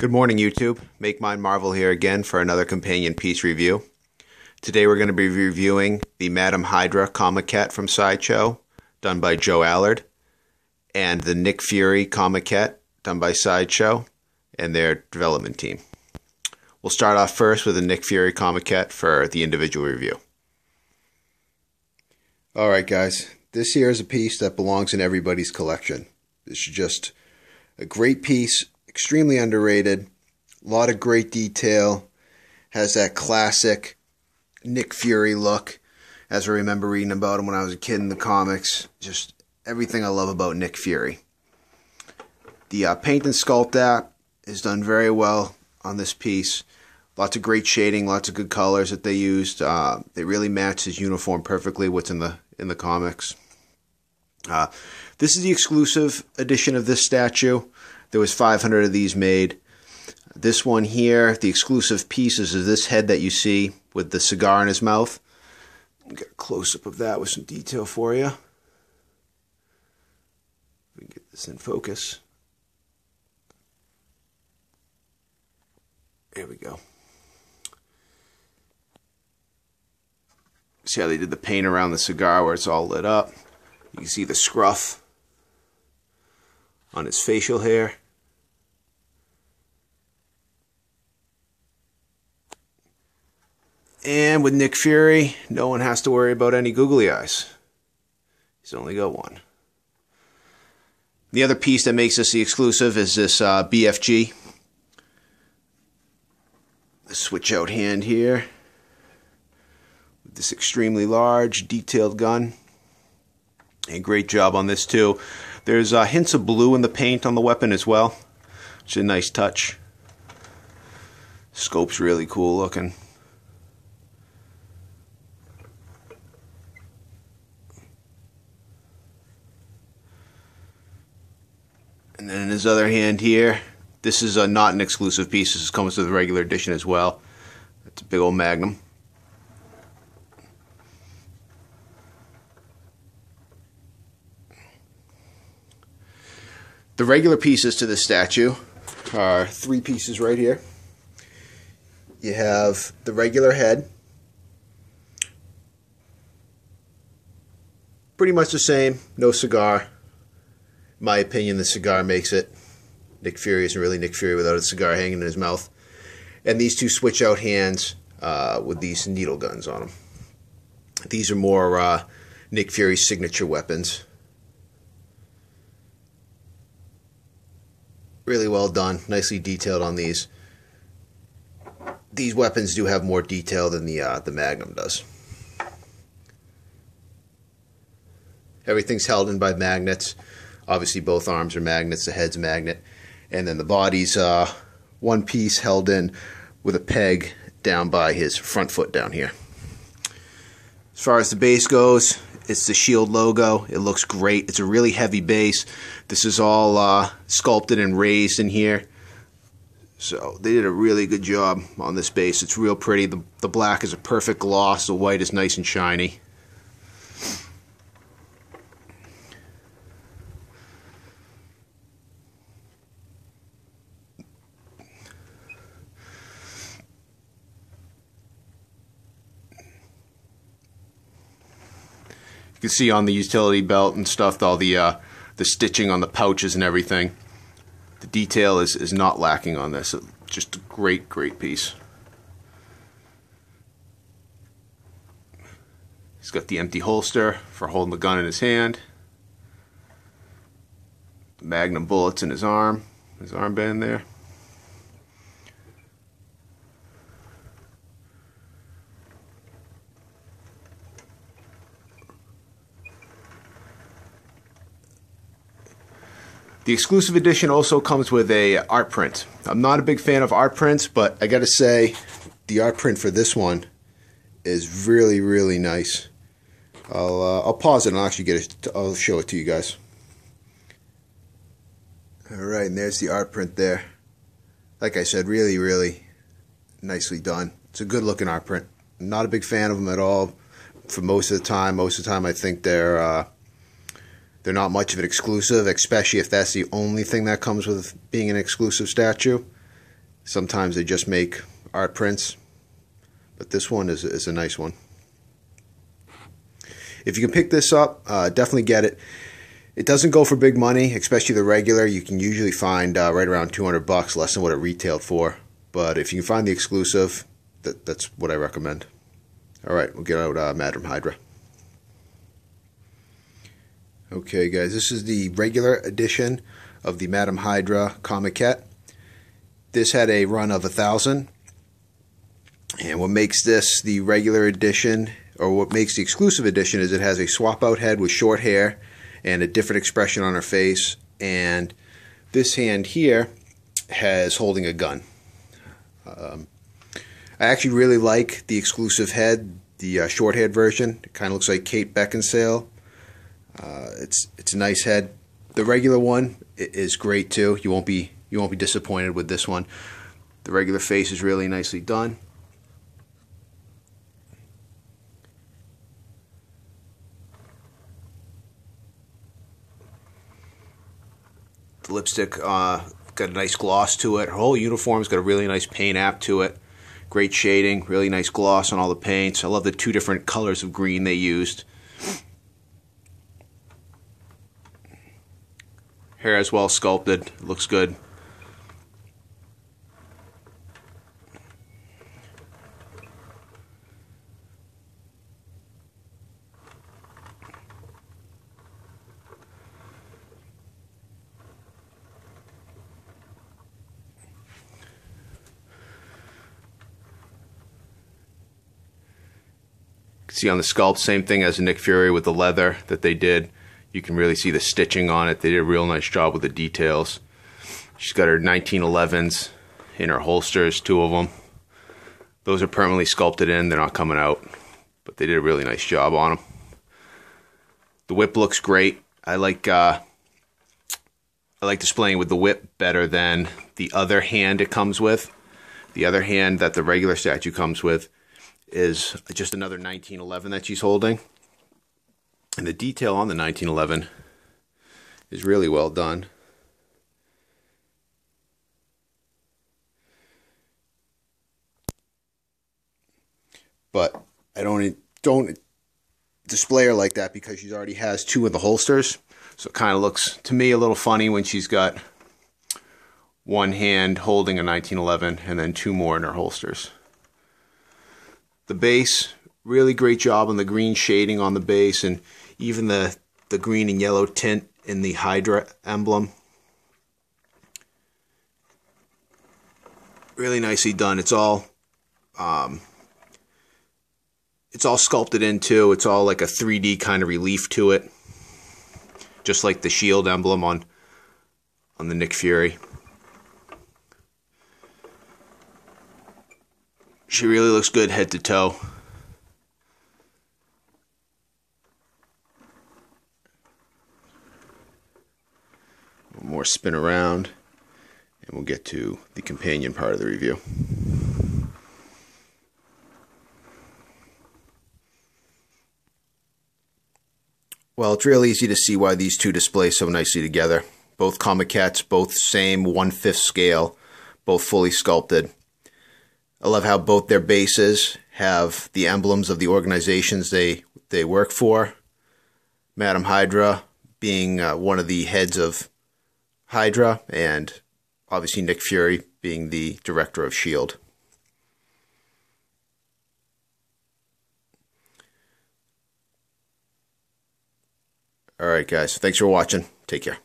Good morning, YouTube. Make Mine Marvel here again for another companion piece review. Today we're going to be reviewing the Madam Hydra comiquette from Sideshow, done by Joe Allard, and the Nick Fury comiquette, done by Sideshow, and their development team. We'll start off first with the Nick Fury comiquette for the individual review. Alright guys, this here is a piece that belongs in everybody's collection. This is just a great piece. Extremely underrated, a lot of great detail, has that classic Nick Fury look, as I remember reading about him when I was a kid in the comics. Just everything I love about Nick Fury. The paint and sculpt app is done very well on this piece. Lots of great shading, lots of good colors that they used. They really match his uniform perfectly, what's in the comics. This is the exclusive edition of this statue. There was 500 of these made. This one here, the exclusive pieces is this head that you see with the cigar in his mouth. I'll get a close-up of that with some detail for you. We can get this in focus. There we go. See how they did the paint around the cigar where it's all lit up. You can see the scruff on his facial hair. And with Nick Fury, no one has to worry about any googly eyes. He's only got one. The other piece that makes this the exclusive is this BFG. The switch out hand here. With this extremely large, detailed gun. And great job on this too. There's hints of blue in the paint on the weapon as well, which is a nice touch. Scope's really cool looking. And then in his other hand here, this is not an exclusive piece. This comes with the regular edition as well. It's a big old magnum. The regular pieces to this statue are three pieces right here. You have the regular head. Pretty much the same, no cigar. In my opinion, the cigar makes it. Nick Fury isn't really Nick Fury without a cigar hanging in his mouth. And these two switch out hands with these needle guns on them. These are more Nick Fury's signature weapons. Really well done, nicely detailed on these. These weapons do have more detail than the Magnum does. Everything's held in by magnets. Obviously both arms are magnets, the head's a magnet. And then the body's one piece held in with a peg down by his front foot down here. As far as the base goes, it's the Shield logo. It looks great. It's a really heavy base. This is all sculpted and raised in here. So they did a really good job on this base. It's real pretty. The black is a perfect gloss. The white is nice and shiny. You can see on the utility belt and stuff all the stitching on the pouches and everything. The detail is not lacking on this. Just a great piece. He's got the empty holster for holding the gun in his hand. The Magnum bullets in his armband there. The exclusive edition also comes with a art print. I'm not a big fan of art prints, but I gotta say the art print for this one is really nice. I'll pause it and I'll actually I'll show it to you guys. Alright, and there's the art print there. Like I said, really nicely done. It's a good looking art print. I'm not a big fan of them at all for most of the time. Most of the time I think they're not much of an exclusive, especially if that's the only thing that comes with being an exclusive statue. Sometimes they just make art prints, but this one is a nice one. If you can pick this up, definitely get it. It doesn't go for big money, especially the regular. You can usually find right around $200, less than what it retailed for. But if you can find the exclusive, that's what I recommend. All right, we'll get out Madam Hydra. Okay, guys, this is the regular edition of the Madam Hydra comiquette. This had a run of 1,000, and what makes this the regular edition, or what makes the exclusive edition, is it has a swap out head with short hair and a different expression on her face, and this hand here has holding a gun. I actually really like the exclusive head, the short-haired version. It kind of looks like Kate Beckinsale. It's a nice head. The regular one is great too. You won't be disappointed with this one. The regular face is really nicely done. The lipstick got a nice gloss to it. Her whole uniform's got a really nice paint app to it. Great shading, really nice gloss on all the paints. I love the two different colors of green they used. Hair is well sculpted, looks good. See on the sculpt, same thing as Nick Fury with the leather that they did. You can really see the stitching on it. They did a real nice job with the details. She's got her 1911s in her holsters, 2 of them. Those are permanently sculpted in. They're not coming out, but they did a really nice job on them. The whip looks great. I like displaying with the whip better than the other hand it comes with. The other hand that the regular statue comes with is just another 1911 that she's holding. And the detail on the 1911 is really well done. But I don't display her like that because she already has 2 of the holsters. So it kind of looks, to me, a little funny when she's got one hand holding a 1911 and then 2 more in her holsters. The base, really great job on the green shading on the base, and even the green and yellow tint in the Hydra emblem. Really nicely done. It's all sculpted in too. It's all like a 3D kind of relief to it, just like the shield emblem on the Nick Fury. She really looks good head to toe. One more spin around, and we'll get to the companion part of the review. Well, it's real easy to see why these two display so nicely together. Both comiquettes, both same 1/5 scale, both fully sculpted. I love how both their bases have the emblems of the organizations they work for. Madam Hydra being one of the heads of Hydra, and obviously Nick Fury being the director of S.H.I.E.L.D. Alright guys, thanks for watching. Take care.